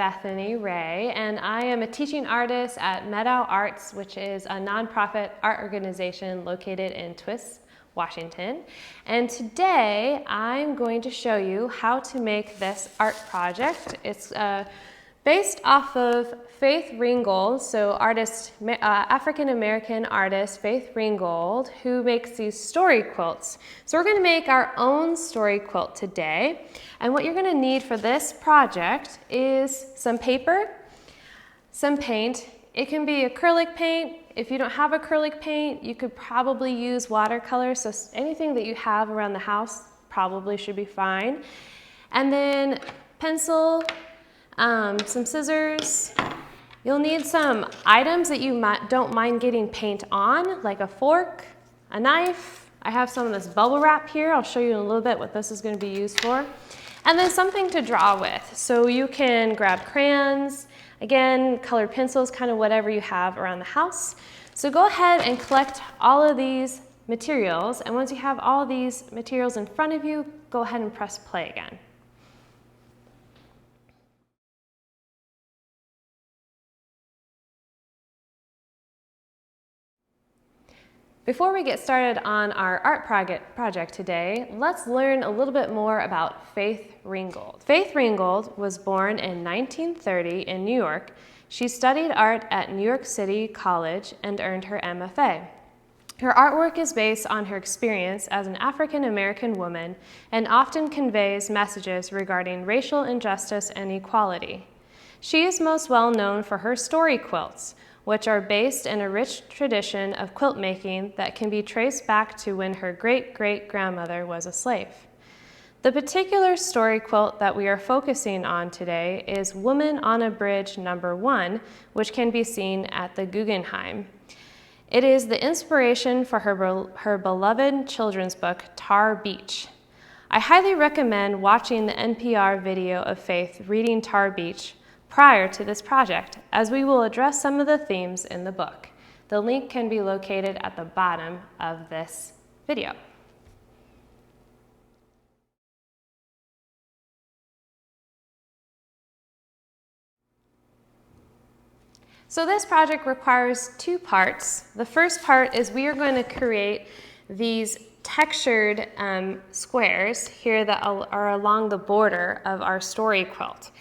Bethany Wray, and I am a teaching artist at Meadow Arts, which is a nonprofit art organization located in Twist, Washington. And today I'm going to show you how to make this art project. It's based off of Faith Ringgold, so African-American artist Faith Ringgold, who makes these story quilts. So we're going to make our own story quilt today. And what you're going to need for this project is some paper, some paint. It can be acrylic paint. If you don't have acrylic paint, you could probably use watercolor. So anything that you have around the house probably should be fine. And then pencil, some scissors. You'll need some items that you don't mind getting paint on, like a fork, a knife. I have some of this bubble wrap here. I'll show you in a little bit what this is going to be used for. And then something to draw with. So you can grab crayons, again, colored pencils, kind of whatever you have around the house. So go ahead and collect all of these materials. And once you have all these materials in front of you, go ahead and press play again. Before we get started on our art project today, let's learn a little bit more about Faith Ringgold. Faith Ringgold was born in 1930 in New York. She studied art at New York City College and earned her MFA. Her artwork is based on her experience as an African-American woman and often conveys messages regarding racial injustice and equality. She is most well known for her story quilts, which are based in a rich tradition of quilt making that can be traced back to when her great-great-grandmother was a slave. The particular story quilt that we are focusing on today is Woman on a Bridge number 1, which can be seen at the Guggenheim. It is the inspiration for her beloved children's book, Tar Beach. I highly recommend watching the NPR video of Faith reading Tar Beach prior to this project, as we will address some of the themes in the book. The link can be located at the bottom of this video. So this project requires two parts. The first part is we are going to create these textured squares here that are along the border of our story quilt.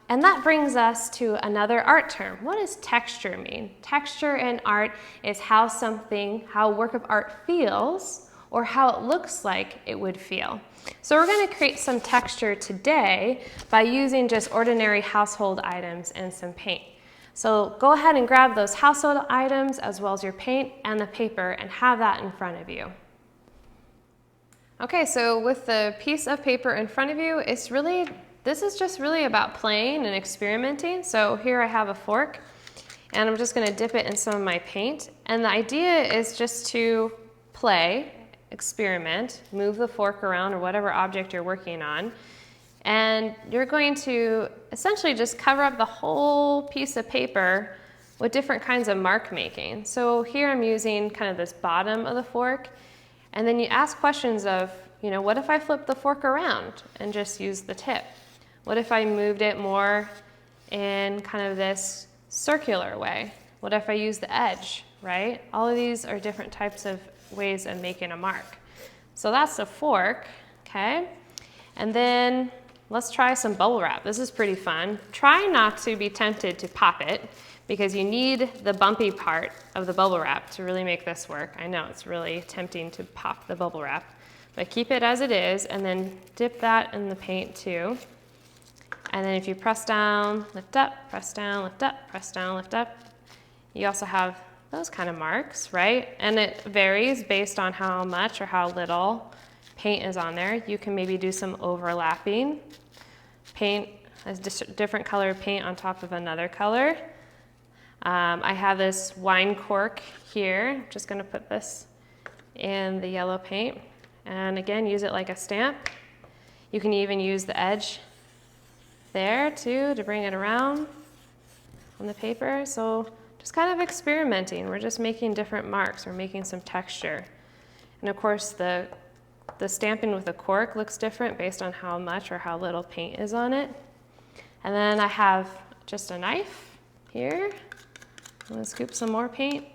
And that brings us to another art term. What does texture mean? Texture in art is how a work of art feels or how it looks like it would feel. So we're going to create some texture today by using just ordinary household items and some paint. So go ahead and grab those household items as well as your paint and the paper and have that in front of you. Okay, so with the piece of paper in front of you, this is just really about playing and experimenting. So here I have a fork and I'm just going to dip it in some of my paint. And the idea is just to play, experiment, move the fork around or whatever object you're working on. And you're going to essentially just cover up the whole piece of paper with different kinds of mark making. So here I'm using kind of this bottom of the fork. And then you ask questions of, what if I flip the fork around and just use the tip? What if I moved it more in kind of this circular way? What if I use the edge, right? All of these are different types of ways of making a mark. So that's the fork, okay? And then let's try some bubble wrap. This is pretty fun. Try not to be tempted to pop it because you need the bumpy part of the bubble wrap to really make this work. I know it's really tempting to pop the bubble wrap, but keep it as it is and then dip that in the paint too. And then if you press down, lift up, press down, lift up, press down, lift up, you also have those kind of marks, right? And it varies based on how much or how little paint is on there. You can maybe do some overlapping. Paint, as different color paint on top of another color. I have this wine cork here. I'm just going to put this in the yellow paint. And again, use it like a stamp. You can even use the edge there too to bring it around on the paper. So just kind of experimenting. We're just making different marks. We're making some texture. And of course the stamping with a cork looks different based on how much or how little paint is on it. And then I have just a knife here. I'm gonna scoop some more paint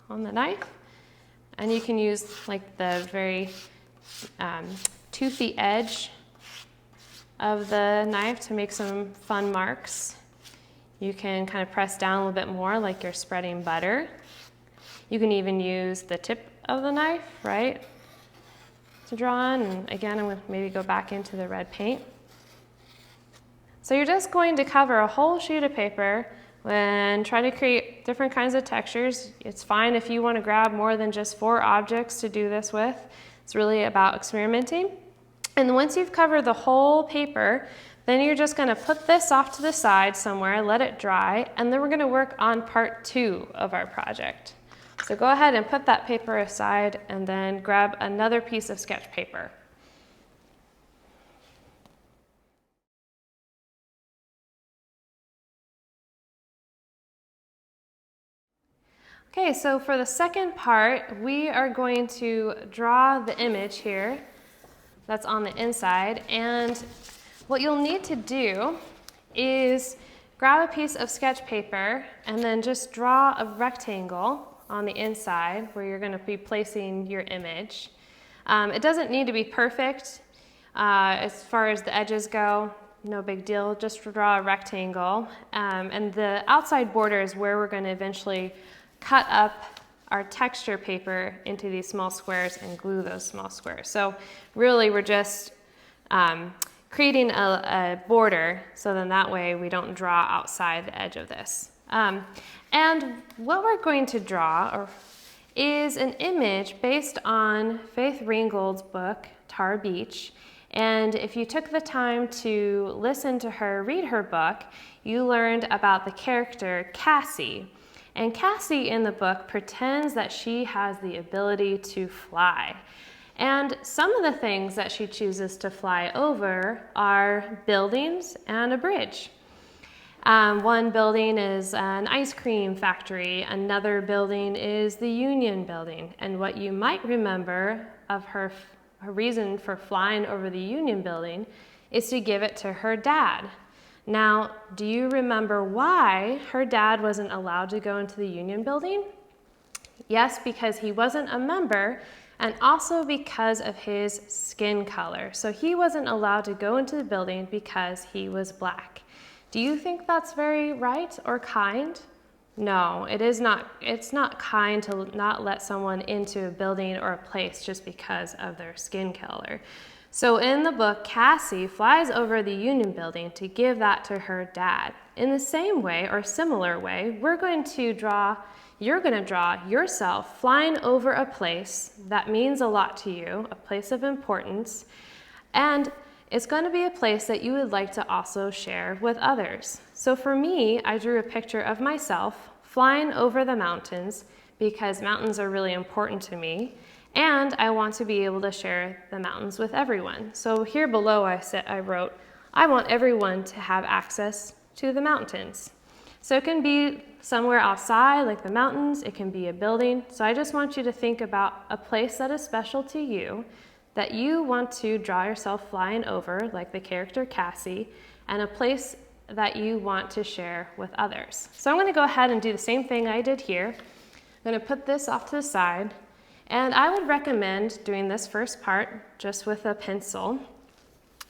on the knife. And you can use like the very toothy edge of the knife to make some fun marks. You can kind of press down a little bit more like you're spreading butter. You can even use the tip of the knife, right, to draw on. And again, I'm going to maybe go back into the red paint. So you're just going to cover a whole sheet of paper and try to create different kinds of textures. It's fine if you want to grab more than just 4 objects to do this with. It's really about experimenting. And once you've covered the whole paper, then you're just going to put this off to the side somewhere, let it dry, and then we're going to work on part 2 of our project. So go ahead and put that paper aside and then grab another piece of sketch paper. Okay, so for the second part, we are going to draw the image here that's on the inside, and what you'll need to do is grab a piece of sketch paper and then just draw a rectangle on the inside where you're going to be placing your image. It doesn't need to be perfect as far as the edges go, no big deal, just draw a rectangle. And the outside border is where we're going to eventually cut up our texture paper into these small squares and glue those small squares. So really we're just creating a border so then that way we don't draw outside the edge of this. And what we're going to draw is an image based on Faith Ringgold's book, Tar Beach. And if you took the time to listen to her read her book, you learned about the character Cassie. And Cassie in the book pretends that she has the ability to fly. And some of the things that she chooses to fly over are buildings and a bridge. One building is an ice cream factory, another building is the Union Building. And what you might remember of her reason for flying over the Union Building is to give it to her dad. Now, do you remember why her dad wasn't allowed to go into the Union Building? Yes, because he wasn't a member, and also because of his skin color. So he wasn't allowed to go into the building because he was black. Do you think that's very right or kind? No, it is not. It's not kind to not let someone into a building or a place just because of their skin color. So in the book, Cassie flies over the Union Building to give that to her dad. In the same way or similar way, you're going to draw yourself flying over a place that means a lot to you, a place of importance, and it's going to be a place that you would like to also share with others. So for me, I drew a picture of myself flying over the mountains because mountains are really important to me, and I want to be able to share the mountains with everyone. So here below I wrote, I want everyone to have access to the mountains. So it can be somewhere outside like the mountains, it can be a building. So I just want you to think about a place that is special to you that you want to draw yourself flying over, like the character Cassie, and a place that you want to share with others. So I'm going to go ahead and do the same thing I did here. I'm going to put this off to the side, and I would recommend doing this first part just with a pencil.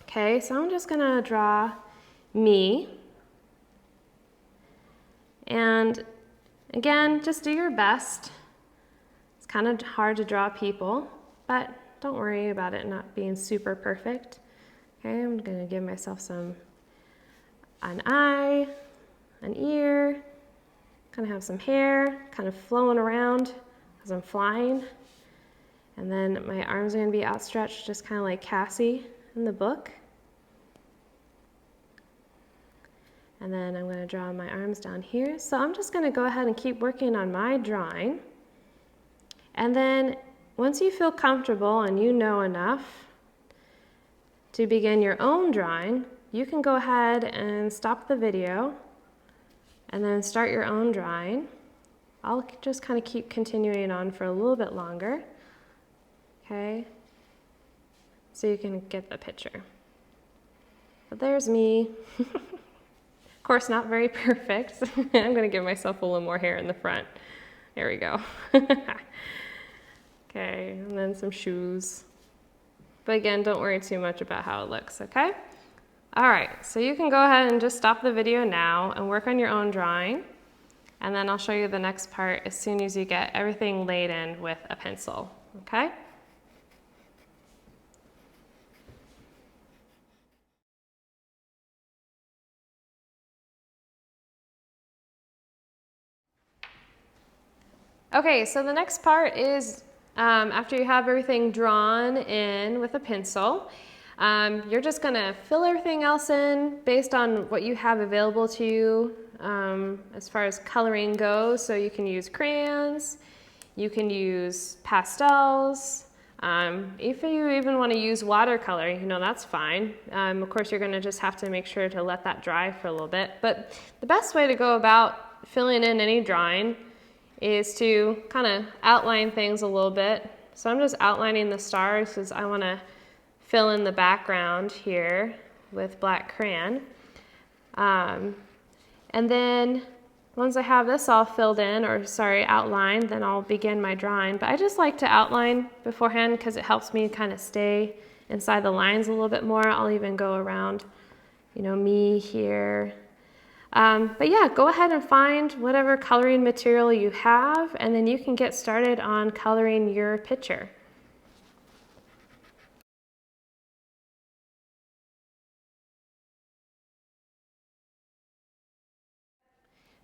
Okay, so I'm just going to draw me. And again, just do your best. It's kind of hard to draw people, but don't worry about it not being super perfect. Okay, I'm going to give myself an eye, an ear, kind of have some hair kind of flowing around as I'm flying. And then my arms are going to be outstretched just kind of like Cassie in the book. And then I'm going to draw my arms down here. So I'm just going to go ahead and keep working on my drawing. And then once you feel comfortable and you know enough to begin your own drawing, you can go ahead and stop the video and then start your own drawing. I'll just kind of keep continuing on for a little bit longer, okay, so you can get the picture. But there's me. course, not very perfect. I'm gonna give myself a little more hair in the front. There we go. Okay, and then some shoes. But again, don't worry too much about how it looks, okay? All right, so you can go ahead and just stop the video now and work on your own drawing. And then I'll show you the next part as soon as you get everything laid in with a pencil, okay? Okay, so the next part is after you have everything drawn in with a pencil, you're just gonna fill everything else in based on what you have available to you as far as coloring goes. So you can use crayons, you can use pastels, if you even want to use watercolor, you know, that's fine. Of course, you're gonna just have to make sure to let that dry for a little bit. But the best way to go about filling in any drawing is to kind of outline things a little bit. So I'm just outlining the stars because I want to fill in the background here with black crayon. And then once I have this all filled in, or sorry, outlined, then I'll begin my drawing. But I just like to outline beforehand because it helps me kind of stay inside the lines a little bit more. I'll even go around, you know, me here. But yeah, go ahead and find whatever coloring material you have, and then you can get started on coloring your picture.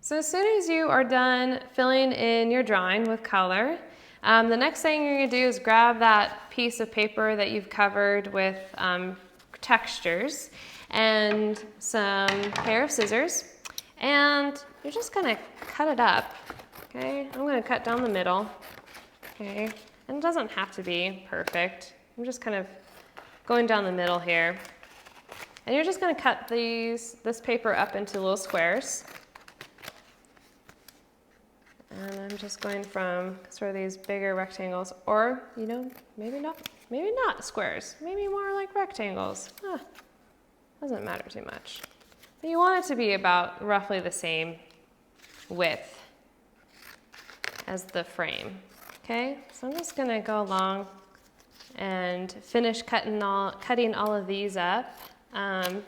So as soon as you are done filling in your drawing with color, the next thing you're going to do is grab that piece of paper that you've covered with textures and some pair of scissors. And you're just gonna cut it up, okay? I'm gonna cut down the middle, okay? And it doesn't have to be perfect. I'm just kind of going down the middle here. And you're just gonna cut this paper up into little squares. And I'm just going from sort of these bigger rectangles, or, you know, maybe not squares, maybe more like rectangles. Doesn't matter too much. You want it to be about roughly the same width as the frame, okay? So I'm just gonna go along and finish cutting all of these up. And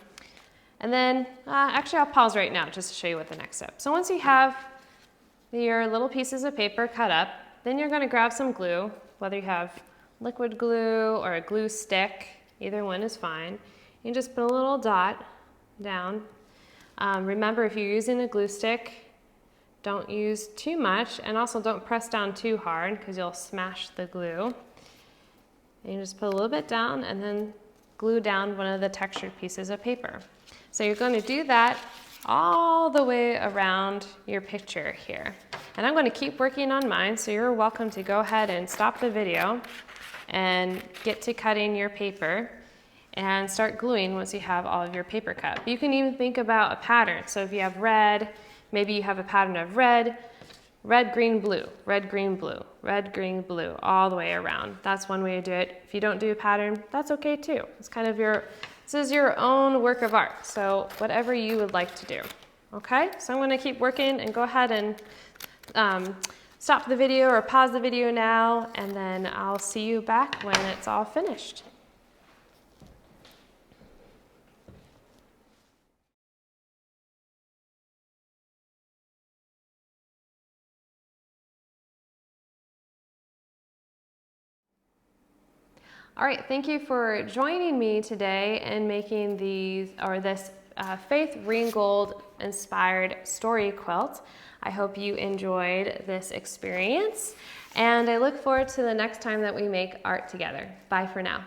then, actually I'll pause right now just to show you what the next step. So once you have your little pieces of paper cut up, then you're gonna grab some glue, whether you have liquid glue or a glue stick, either one is fine. You just put a little dot down. Remember, if you're using a glue stick, don't use too much, and also don't press down too hard because you'll smash the glue. And you just put a little bit down and then glue down one of the textured pieces of paper. So you're going to do that all the way around your picture here. And I'm going to keep working on mine, so you're welcome to go ahead and stop the video and get to cutting your paper and start gluing once you have all of your paper cut. But you can even think about a pattern. So if you have red, maybe you have a pattern of red, red, green, blue, red, green, blue, red, green, blue, all the way around. That's one way to do it. If you don't do a pattern, that's okay too. It's kind of this is your own work of art. So whatever you would like to do. Okay, so I'm gonna keep working and go ahead and stop the video or pause the video now, and then I'll see you back when it's all finished. All right, thank you for joining me today and making this Faith Ringgold inspired story quilt. I hope you enjoyed this experience, and I look forward to the next time that we make art together. Bye for now.